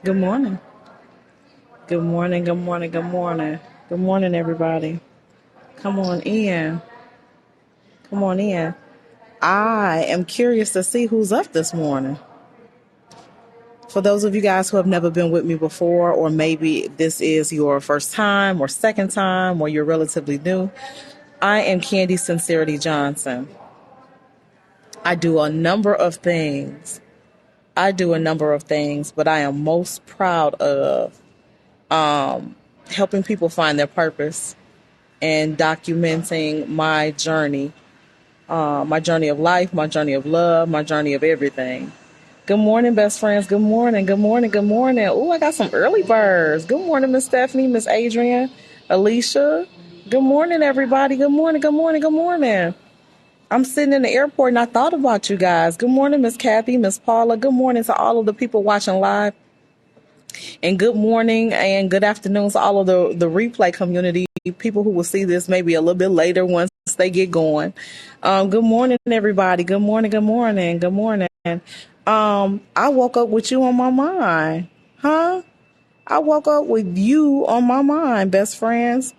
Good morning. Good morning. Good morning. Good morning. Good morning, everybody. Come on in. Come on in. I am curious to see who's up this morning. For those of you guys who have never been with me before, or maybe this is your first time or second time, or you're relatively new, I am Candy Sincerity Johnson. I do a number of things. But I am most proud of helping people find their purpose and documenting my journey of life, my journey of love, my journey of everything. Good morning, best friends. Good morning. Good morning. Good morning. Oh, I got some early birds. Good morning, Miss Stephanie, Miss Adrian, Alicia. Good morning, everybody. Good morning. Good morning. Good morning. I'm sitting in the airport and I thought about you guys. Good morning, Miss Kathy, Miss Paula. Good morning to all of the people watching live. And good morning and good afternoon to all of the replay community, people who will see this maybe a little bit later once they get going. Good morning, everybody. Good morning, good morning, good morning. I woke up with you on my mind. Huh? I woke up with you on my mind, best friends.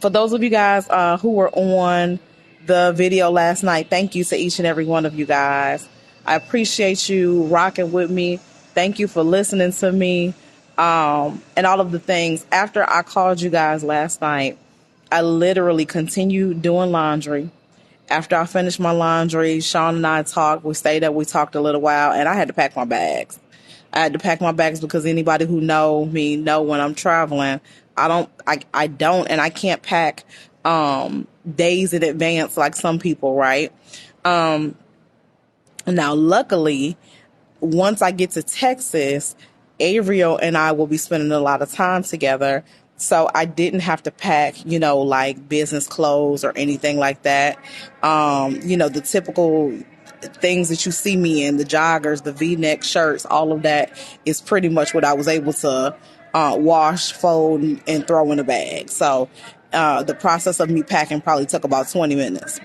For those of you guys who were on the video last night, thank you to each and every one of you guys. I appreciate you rocking with me. Thank you for listening to me and all of the things. After I called you guys last night, I literally continued doing laundry. After I finished my laundry, Chaun and I talked. We stayed up. We talked a little while, and I had to pack my bags. I had to pack my bags because anybody who know me know when I'm traveling, I don't, and I can't pack days in advance like some people, right? Now, luckily, once I get to Texas, Avriel and I will be spending a lot of time together. So I didn't have to pack, like business clothes or anything like that. The typical things that you see me in, the joggers, the V-neck shirts, all of that is pretty much what I was able to wash, fold, and throw in a bag. So the process of me packing probably took about 20 minutes.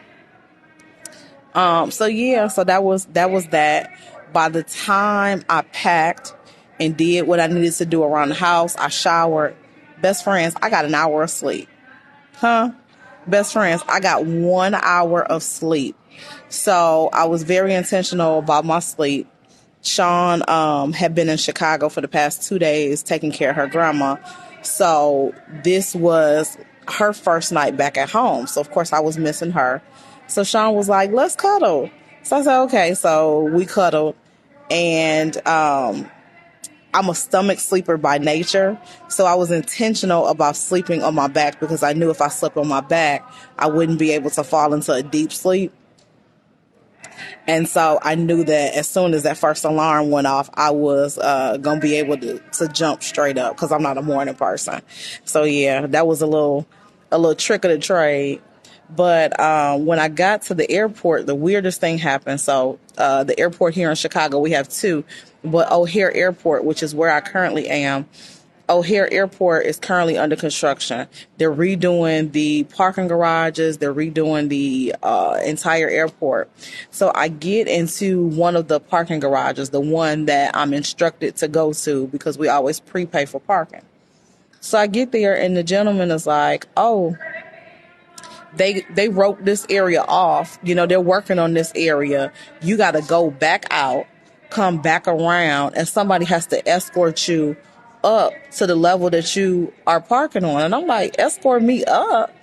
So that was that. By the time I packed and did what I needed to do around the house, I showered. Best friends, I got an hour of sleep. Huh? Best friends, I got 1 hour of sleep. So I was very intentional about my sleep. Chaun had been in Chicago for the past 2 days taking care of her grandma. So this was her first night back at home. So, of course, I was missing her. So Chaun was like, let's cuddle. So I said, okay. So we cuddled. And I'm a stomach sleeper by nature. So I was intentional about sleeping on my back because I knew if I slept on my back, I wouldn't be able to fall into a deep sleep. And so I knew that as soon as that first alarm went off, I was going to be able to jump straight up because I'm not a morning person. So, yeah, that was a little trick of the trade. But when I got to the airport, the weirdest thing happened. So the airport here in Chicago, we have two. But O'Hare Airport, which is where I currently am, O'Hare Airport is currently under construction. They're redoing the parking garages. They're redoing the entire airport. So I get into one of the parking garages, the one that I'm instructed to go to because we always prepay for parking. So I get there and the gentleman is like, oh, they roped this area off. They're working on this area. You got to go back out, come back around, and somebody has to escort you up to the level that you are parking on. And I'm like, escort me up?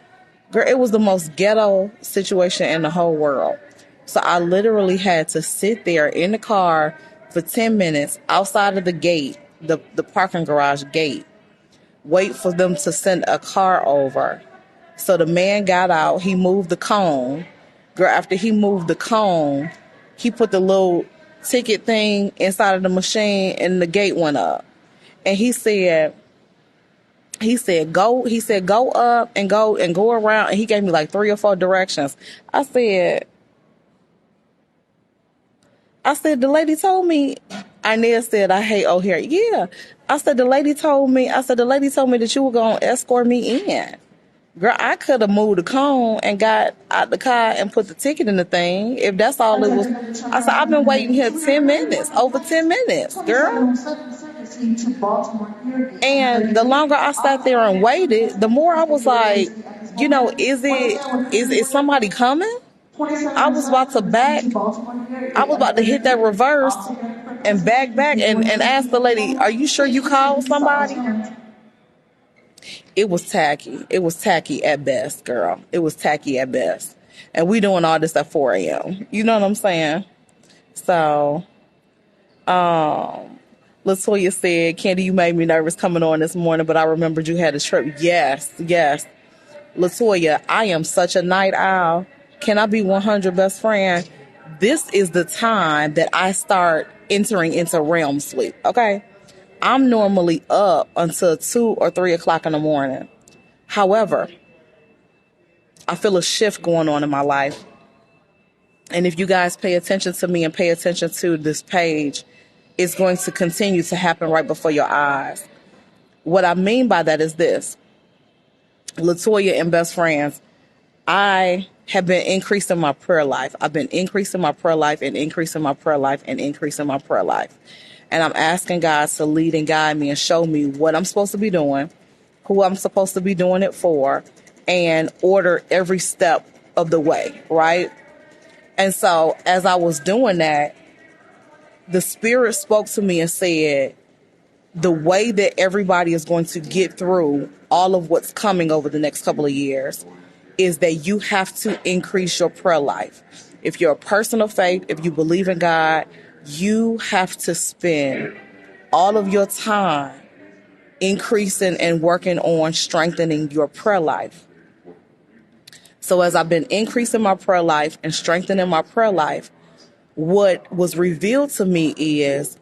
Girl, it was the most ghetto situation in the whole world. So I literally had to sit there in the car for 10 minutes outside of the gate, the parking garage gate, wait for them to send a car over. So the man got out, he moved the cone. Girl, after he moved the cone, he put the little ticket thing inside of the machine and the gate went up. And he said, go up and go around. And he gave me like 3 or 4 directions. I said, the lady told me, Inez said, I hate O'Hare. Yeah. The lady told me that you were going to escort me in. Girl, I could have moved the cone and got out the car and put the ticket in the thing. If that's all it was. I said, I've been waiting here 10 minutes, over 10 minutes, girl. And the longer I sat there and waited, the more I was like, is somebody coming? I was about to back. I was about to hit that reverse and back and ask the lady, are you sure you called somebody? It was tacky. It was tacky at best, girl. It was tacky at best. And we doing all this at 4 a.m. You know what I'm saying? So, Latoya said, Candy, you made me nervous coming on this morning, but I remembered you had a trip. Yes. Latoya, I am such a night owl. Can I be 100 best friend? This is the time that I start entering into REM sleep, okay? I'm normally up until 2 or 3 o'clock in the morning. However, I feel a shift going on in my life. And if you guys pay attention to me and pay attention to this page, it's going to continue to happen right before your eyes. What I mean by that is this. Latoya and best friends, I have been increasing my prayer life. I've been increasing my prayer life and increasing my prayer life and increasing my prayer life. And I'm asking God to lead and guide me and show me what I'm supposed to be doing, who I'm supposed to be doing it for, and order every step of the way, right? And so as I was doing that, the Spirit spoke to me and said, the way that everybody is going to get through all of what's coming over the next couple of years is that you have to increase your prayer life. If you're a person of faith, if you believe in God, you have to spend all of your time increasing and working on strengthening your prayer life. So as I've been increasing my prayer life and strengthening my prayer life, what was revealed to me is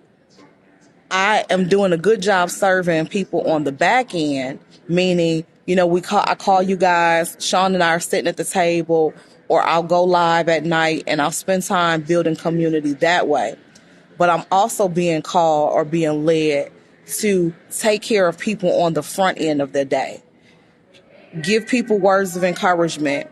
I am doing a good job serving people on the back end, meaning, I call you guys, Chaun and I are sitting at the table, or I'll go live at night and I'll spend time building community that way. But I'm also being called or being led to take care of people on the front end of their day. Give people words of encouragement,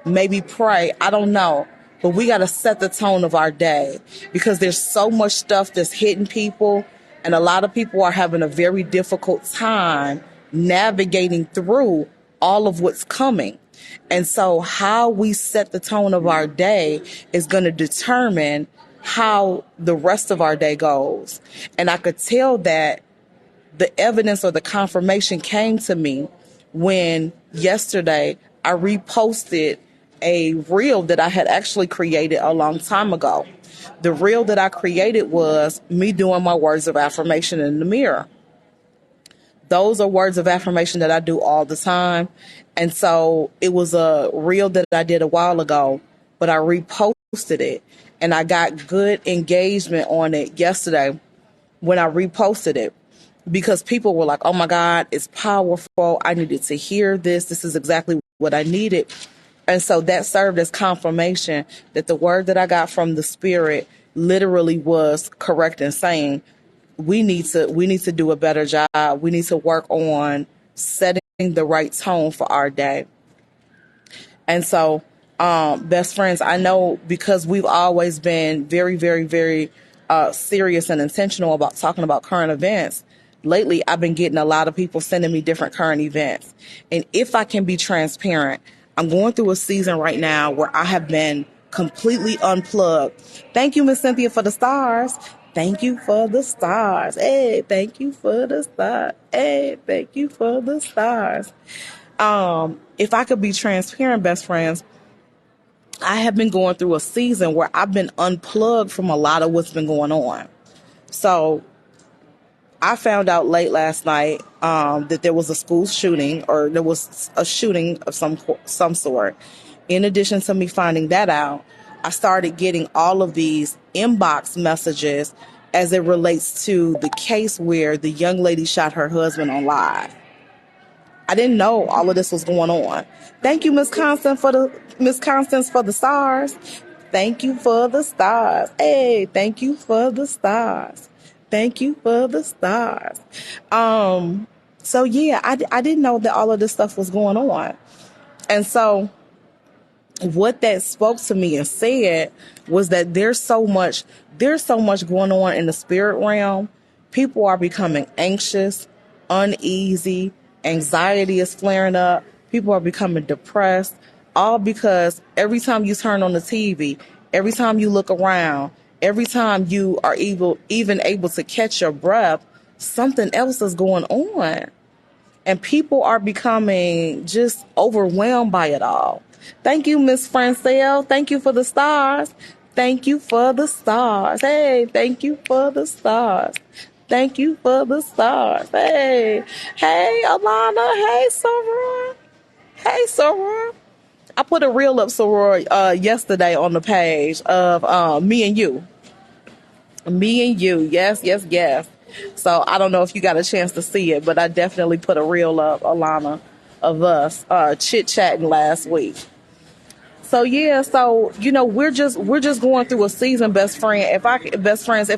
maybe pray, I don't know. But we got to set the tone of our day because there's so much stuff that's hitting people. And a lot of people are having a very difficult time navigating through all of what's coming. And so how we set the tone of our day is going to determine how the rest of our day goes. And I could tell that the evidence or the confirmation came to me when yesterday I reposted a reel that I had actually created a long time ago. The reel that I created was me doing my words of affirmation in the mirror. Those are words of affirmation that I do all the time. And so it was a reel that I did a while ago, but I reposted it and I got good engagement on it yesterday when I reposted it because people were like, oh my God, it's powerful. I needed to hear this. This is exactly what I needed. And so that served as confirmation that the word that I got from the Spirit literally was correct in saying we need to do a better job. We need to work on setting the right tone for our day. And so, best friends, I know because we've always been very, very, very serious and intentional about talking about current events. Lately, I've been getting a lot of people sending me different current events. And if I can be transparent, I'm going through a season right now where I have been completely unplugged. Thank you, Miss Cynthia, for the stars. Thank you for the stars. Hey, thank you for the stars. Hey, thank you for the stars. If I could be transparent, best friends, I have been going through a season where I've been unplugged from a lot of what's been going on. So I found out late last night that there was a school shooting, or there was a shooting of some sort. In addition to me finding that out, I started getting all of these inbox messages as it relates to the case where the young lady shot her husband on live. I didn't know all of this was going on. Thank you, Miss Constance, for the stars. Thank you for the stars. Hey, thank you for the stars. Thank you for the stars. So yeah, I didn't know that all of this stuff was going on. And so what that spoke to me and said was that there's so much going on in the spirit realm. People are becoming anxious, uneasy, anxiety is flaring up, people are becoming depressed, all because every time you turn on the TV, every time you look around, every time you are even able to catch your breath, something else is going on. And people are becoming just overwhelmed by it all. Thank you, Miss Francelle. Thank you for the stars. Thank you for the stars. Hey, thank you for the stars. Thank you for the stars. Hey, hey, Alana. Hey, Soror. Hey, Soror. I put a reel up, Soror, yesterday on the page of me and you. Me and you. Yes, yes, yes. So I don't know if you got a chance to see it, but I definitely put a reel up, Alana, of us chit-chatting last week. So yeah, so we're just going through a season, best friends, if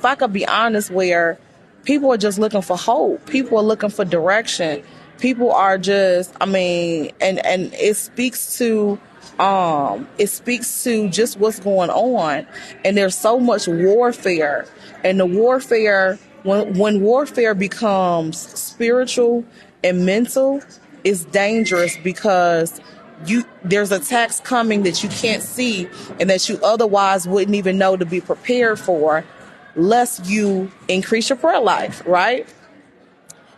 I could be honest, where people are just looking for hope. People are looking for direction. People are just, I mean, and it speaks to just what's going on. And there's so much warfare. And the warfare, when warfare becomes spiritual and mental, is dangerous because there's attacks coming that you can't see and that you otherwise wouldn't even know to be prepared for, lest you increase your prayer life, right?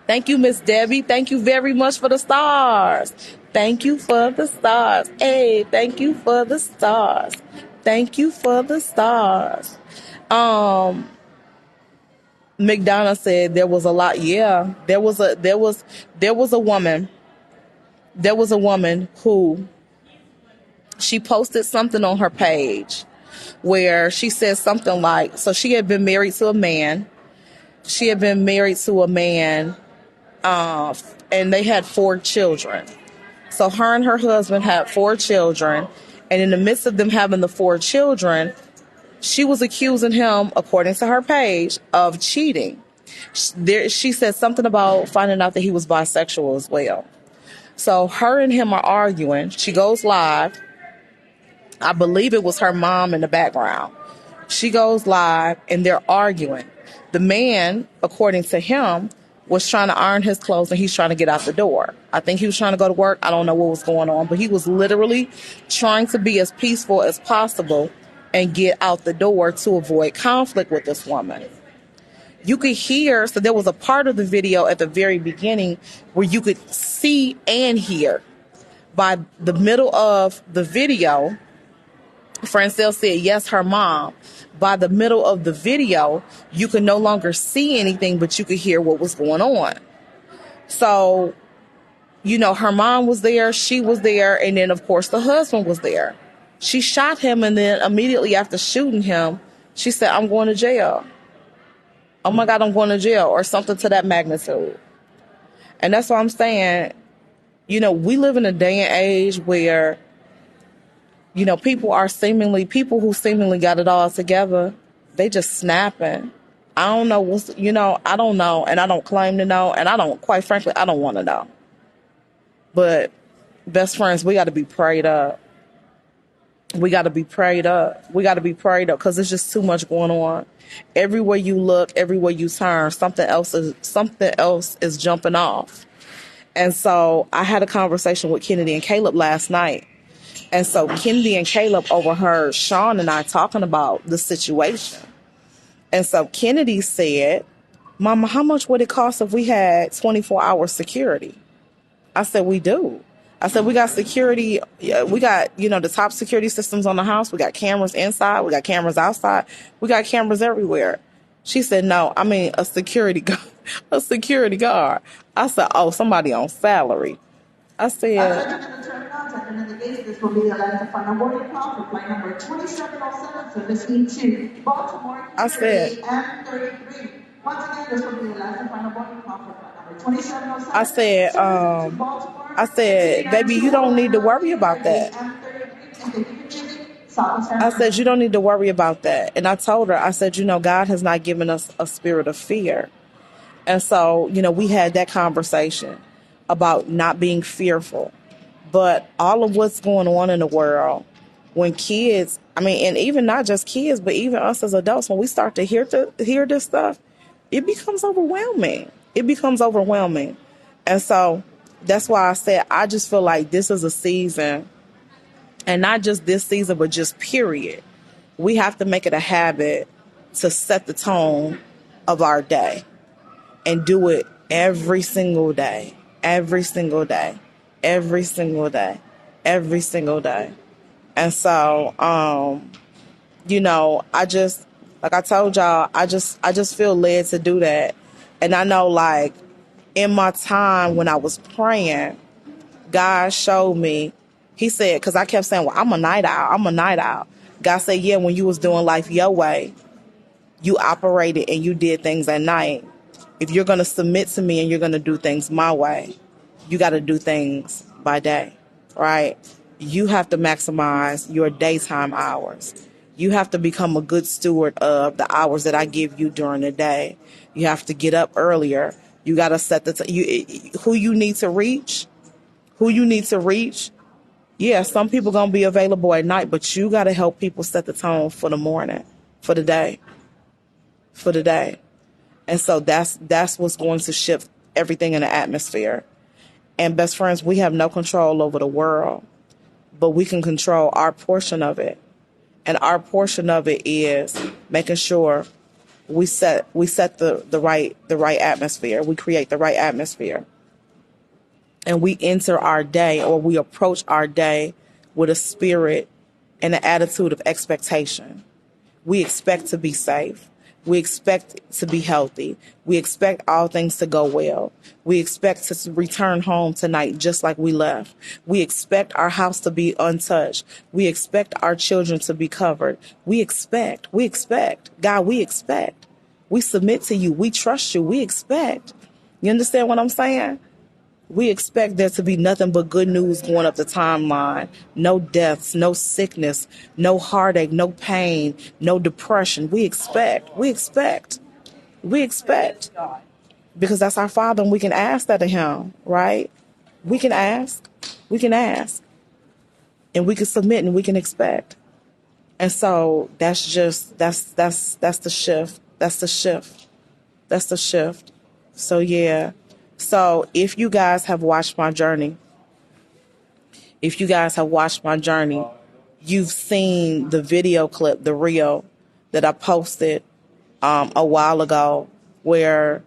Thank you, Miss Debbie. Thank you very much for the stars. Thank you for the stars. Hey, thank you for the stars. Thank you for the stars. McDonough said there was a lot. Yeah, there was a woman. There was a woman who she posted something on her page where she said something like, so she had been married to a man. She had been married to a man, and they had 4 children. So her and her husband had 4 children. And in the midst of them having the 4 children, she was accusing him, according to her page, of cheating. She said something about finding out that he was bisexual as well. So her and him are arguing. She goes live. I believe it was her mom in the background. She goes live and they're arguing. The man, according to him, was trying to iron his clothes and he's trying to get out the door. I think he was trying to go to work. I don't know what was going on, but he was literally trying to be as peaceful as possible and get out the door to avoid conflict with this woman. You could hear, so there was a part of the video at the very beginning where you could see and hear. By the middle of the video, Francelle said, yes, her mom. By the middle of the video, you could no longer see anything, but you could hear what was going on. So, her mom was there, she was there, and then, of course, the husband was there. She shot him, and then immediately after shooting him, she said, I'm going to jail. Oh, my God, I'm going to jail, or something to that magnitude. And that's what I'm saying. We live in a day and age where people who seemingly got it all together, they just snapping. I don't know I don't know, and I don't claim to know, and quite frankly, I don't want to know. But best friends, we got to be prayed up. We got to be prayed up. We got to be prayed up because there's just too much going on. Everywhere you look, everywhere you turn, something else is jumping off. And so I had a conversation with Kennedy and Caleb last night. And so Kennedy and Caleb overheard Chaun and I talking about the situation. And so Kennedy said, Mama, how much would it cost if we had 24-hour security? I said, we do. I said, we got security. We got, the top security systems on the house. We got cameras inside. We got cameras outside. We got cameras everywhere. She said, no, I mean, a security guard. A security guard. I said, oh, somebody on salary. I said, this will be the last final boarding call for flight number 2707, servicing to Baltimore, I said, M33. Once again, this will be the last and final boarding call for flight number 2707. I said, baby, you don't need to worry about that. I said, you don't need to worry about that. And I told her, I said, God has not given us a spirit of fear. And so, we had that conversation about not being fearful. But all of what's going on in the world, when kids, and even not just kids, but even us as adults, when we start to hear this stuff, it becomes overwhelming. It becomes overwhelming. And so that's why I said I just feel like this is a season, and not just this season, but just period. We have to make it a habit to set the tone of our day and do it every single day, every single day, every single day, every single day. And so, I just, like I told y'all, I just feel led to do that. And I know, like, in my time when I was praying, God showed me, he said, because I kept saying, well, I'm a night owl. I'm a night owl. God said, yeah, when you was doing life your way, you operated and you did things at night. If you're going to submit to me and you're going to do things my way, you got to do things by day, right? You have to maximize your daytime hours. You have to become a good steward of the hours that I give you during the day. You have to get up earlier. You got to set who you need to reach. Who you need to reach. Yeah, some people going to be available at night, but you got to help people set the tone for the morning, for the day, for the day. And so that's what's going to shift everything in the atmosphere. And best friends, we have no control over the world, but we can control our portion of it. And our portion of it is making sure we set the right atmosphere. We create the right atmosphere. And we enter our day, or we approach our day with a spirit and an attitude of expectation. We expect to be safe. We expect to be healthy. We expect all things to go well. We expect to return home tonight just like we left. We expect our house to be untouched. We expect our children to be covered. We expect. God, we expect. We submit to you. We trust you. We expect. You understand what I'm saying? We expect there to be nothing but good news going up the timeline. No deaths, no sickness, no heartache, no pain, no depression. We expect. Because that's our Father, and we can ask that of Him, right? We can ask. And we can submit and we can expect. And so that's the shift. That's the shift. So yeah. So if you guys have watched my journey, you've seen the video clip, the reel that I posted a while ago, where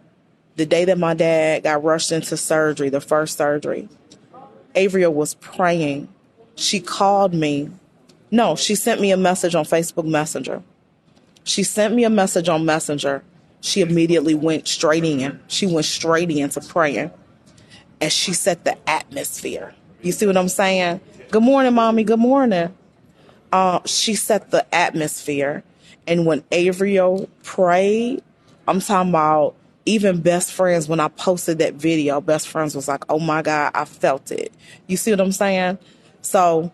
the day that my dad got rushed into surgery, the first surgery, Avria was praying. She called me. No, she sent me a message on Facebook Messenger. She immediately went straight in. She went straight into praying. And she set the atmosphere. You see what I'm saying? Good morning, Mommy. Good morning. She set the atmosphere. And when Avrio prayed, I'm talking about even best friends, when I posted that video, best friends was like, oh my God, I felt it. You see what I'm saying? So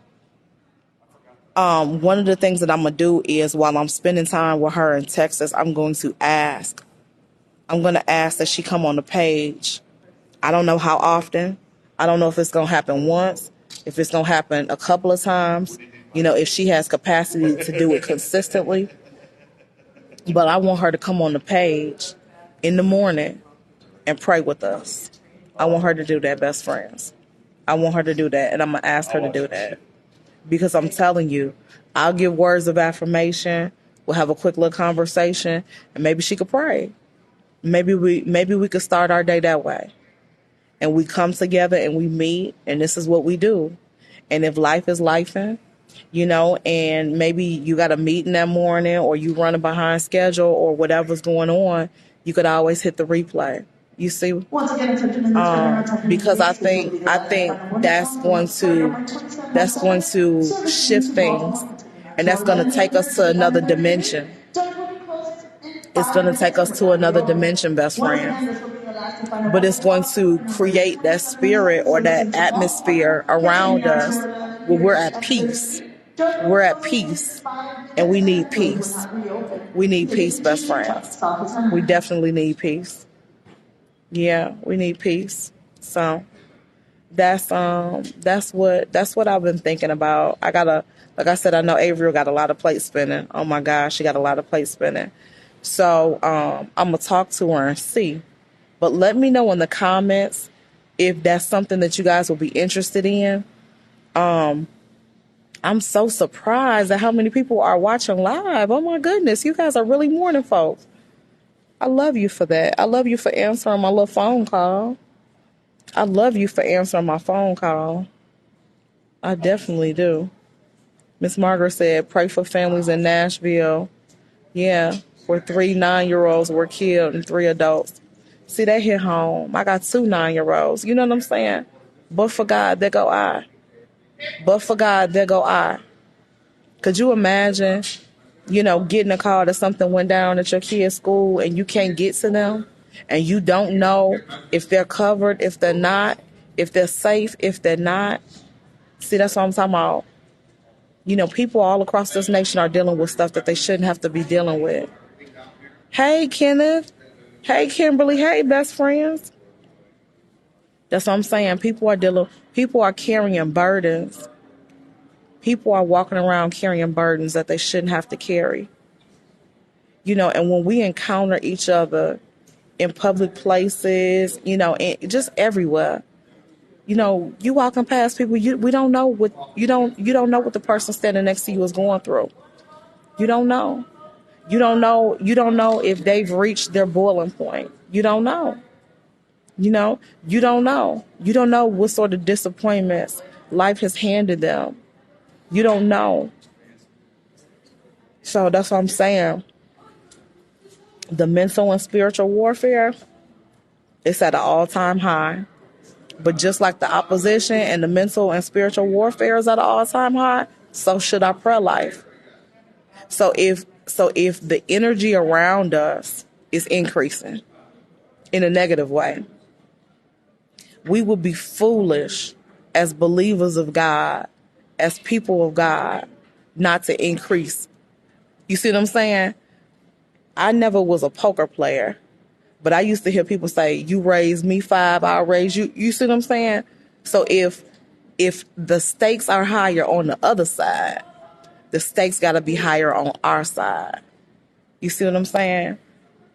one of the things that I'm going to do is, while I'm spending time with her in Texas, I'm going to ask that she come on the page. I don't know how often. I don't know if it's going to happen once, if it's going to happen a couple of times, if she has capacity to do it consistently. But I want her to come on the page in the morning and pray with us. I want her to do that, best friends. I want her to do that, and I'm going to ask her to do that. Because I'm telling you, I'll give words of affirmation. We'll have a quick little conversation, and maybe she could pray. Maybe we could start our day that way. And we come together and we meet, and this is what we do. And if life is lifing, and maybe you got a meeting that morning, or you running behind schedule, or whatever's going on, you could always hit the replay. You see? Because I think that's going to shift things, and that's going to take us to another dimension. It's going to take us to another dimension, best friend. But it's going to create that spirit or that atmosphere around us where we're at peace. We're at peace, and we need peace. We need peace, best friends. We definitely need peace. Yeah, we need peace. So that's what I've been thinking about. Like I said, I know Averill got a lot of plate spinning. Oh my gosh, she got a lot of plate spinning. So I'm gonna talk to her and see. But let me know in the comments if that's something that you guys will be interested in. I'm so surprised at how many people are watching live. Oh my goodness, you guys are really morning folks. I love you for that. I love you for answering my little phone call. I love you for answering my phone call. I definitely do. Miss Margaret said, pray for families in Nashville. Yeah, where 3 9-year-olds were killed and 3 adults. See, that hit home. I got 2 9-year-olds. You know what I'm saying? But for God, there go I. But for God, there go I. Could you imagine, getting a call that something went down at your kid's school and you can't get to them? And you don't know if they're covered, if they're not, if they're safe, if they're not. See, that's what I'm talking about. People all across this nation are dealing with stuff that they shouldn't have to be dealing with. Hey, Kenneth. Hey, Kimberly. Hey, best friends. That's what I'm saying. People are carrying burdens. People are walking around carrying burdens that they shouldn't have to carry. And when we encounter each other in public places, and just everywhere, you walking past people, we don't know what you don't know what the person standing next to you is going through. You don't know. You don't know if they've reached their boiling point. You don't know. You don't know. You don't know what sort of disappointments life has handed them. You don't know. So that's what I'm saying. The mental and spiritual warfare is at an all-time high. But just like the opposition and the mental and spiritual warfare is at an all-time high, so should our prayer life. So if the energy around us is increasing in a negative way, we will be foolish as believers of God, as people of God, not to increase. You see what I'm saying? I never was a poker player, but I used to hear people say, you raise me 5, I'll raise you. You see what I'm saying? So if the stakes are higher on the other side, the stakes got to be higher on our side. You see what I'm saying?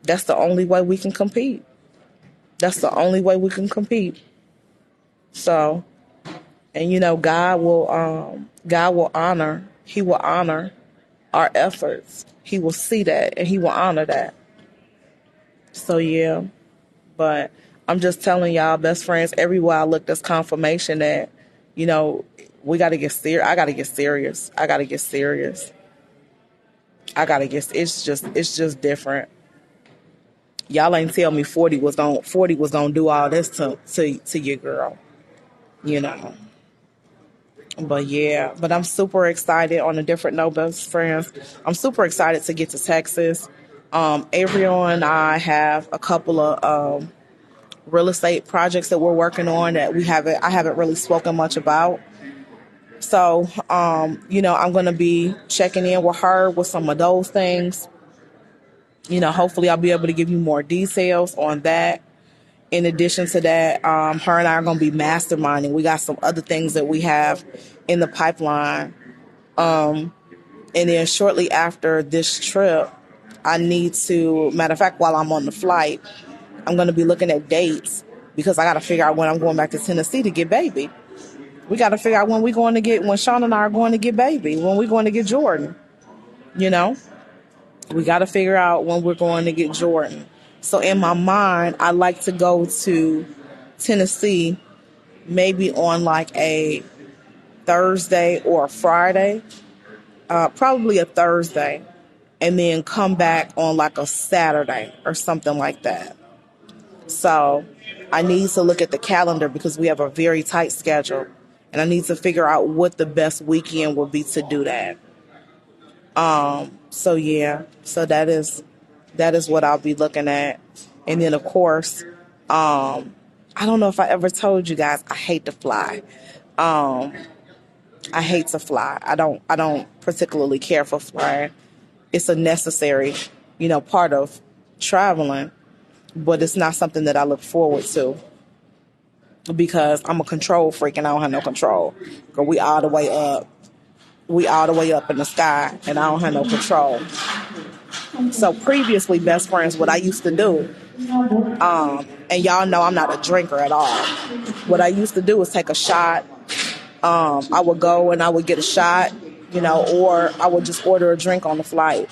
That's the only way we can compete. That's the only way we can compete. So, and God will honor. He will honor our efforts. He will see that and he will honor that. So yeah, but I'm just telling y'all, best friends, everywhere I look, there's confirmation that, we got to get serious. I got to get serious. I got to get serious. It's just different. Y'all ain't tell me 40 was gonna do all this to your girl, you know. But yeah, but I'm super excited on a different note, best friends. I'm super excited to get to Texas. Averill and I have a couple of real estate projects that we're working on that I haven't really spoken much about. So, I'm going to be checking in with her with some of those things. Hopefully I'll be able to give you more details on that. In addition to that, her and I are going to be masterminding. We got some other things that we have in the pipeline. And then shortly after this trip, matter of fact, while I'm on the flight, I'm going to be looking at dates because I got to figure out when I'm going back to Tennessee to get baby. We got to figure out when Chaun and I are going to get baby, when we're going to get Jordan. We got to figure out when we're going to get Jordan. So in my mind, I like to go to Tennessee maybe on like a Thursday or a Friday, probably a Thursday, and then come back on like a Saturday or something like that. So I need to look at the calendar because we have a very tight schedule, and I need to figure out what the best weekend will be to do that. So yeah, so that is what I'll be looking at. And then of course, I don't know if I ever told you guys, I hate to fly. I hate to fly. I don't particularly care for flying. It's a necessary, part of traveling. but it's not something that I look forward to because I'm a control freak and I don't have no control. Because we all the way up. We all the way up in the sky and I don't have no control. So previously, best friends, what I used to do, and y'all know I'm not a drinker at all. What I used to do is take a shot. I would go and I would get a shot, or I would just order a drink on the flight.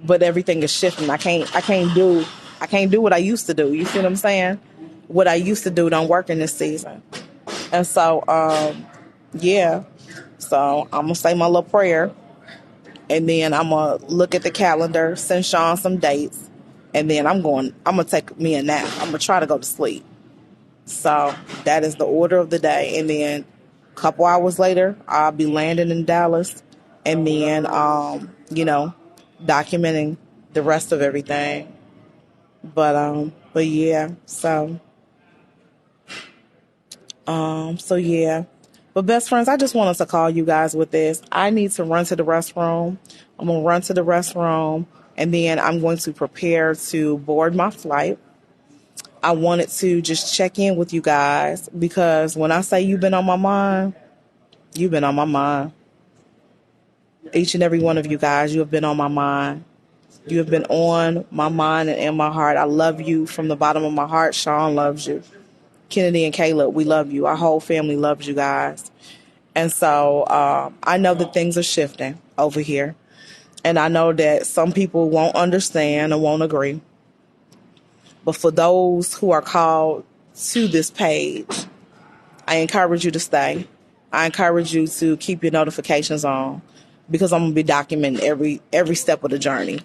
But everything is shifting. I can't do what I used to do. You see what I'm saying? What I used to do don't work in this season. And so, yeah. So I'm gonna say my little prayer, and then I'm gonna look at the calendar, send Chaun some dates, and then I'm gonna take me a nap. I'm gonna try to go to sleep. So that is the order of the day. And then a couple hours later, I'll be landing in Dallas, and then documenting the rest of everything. But yeah, so yeah. But best friends, I just wanted to call you guys with this. I need to run to the restroom. I'm gonna run to the restroom, and then I'm going to prepare to board my flight. I wanted to just check in with you guys because when I say you've been on my mind, you've been on my mind. Each and every one of you guys, you have been on my mind. You have been on my mind and in my heart. I love you from the bottom of my heart. Chaun loves you. Kennedy and Caleb, we love you. Our whole family loves you guys. And so I know that things are shifting over here. And I know that some people won't understand and won't agree. But for those who are called to this page, I encourage you to stay. I encourage you to keep your notifications on because I'm going to be documenting every step of the journey.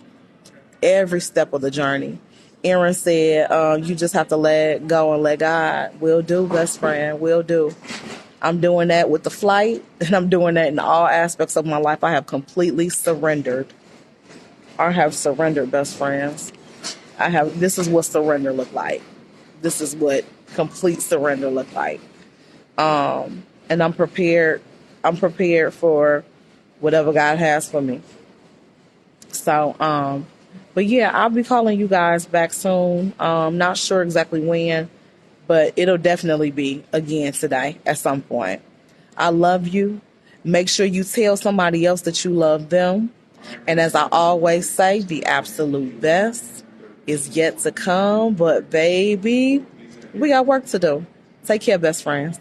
Every step of the journey. Aaron said, you just have to let go and let God. Will do, best friend. Will do. I'm doing that with the flight, and I'm doing that in all aspects of my life. I have completely surrendered. I have surrendered, best friends. This is what surrender look like. This is what complete surrender look like. And I'm prepared for whatever God has for me. So, but yeah, I'll be calling you guys back soon. Not sure exactly when, but it'll definitely be again today at some point. I love you. Make sure you tell somebody else that you love them. And as I always say, the absolute best is yet to come. But baby, we got work to do. Take care, best friends.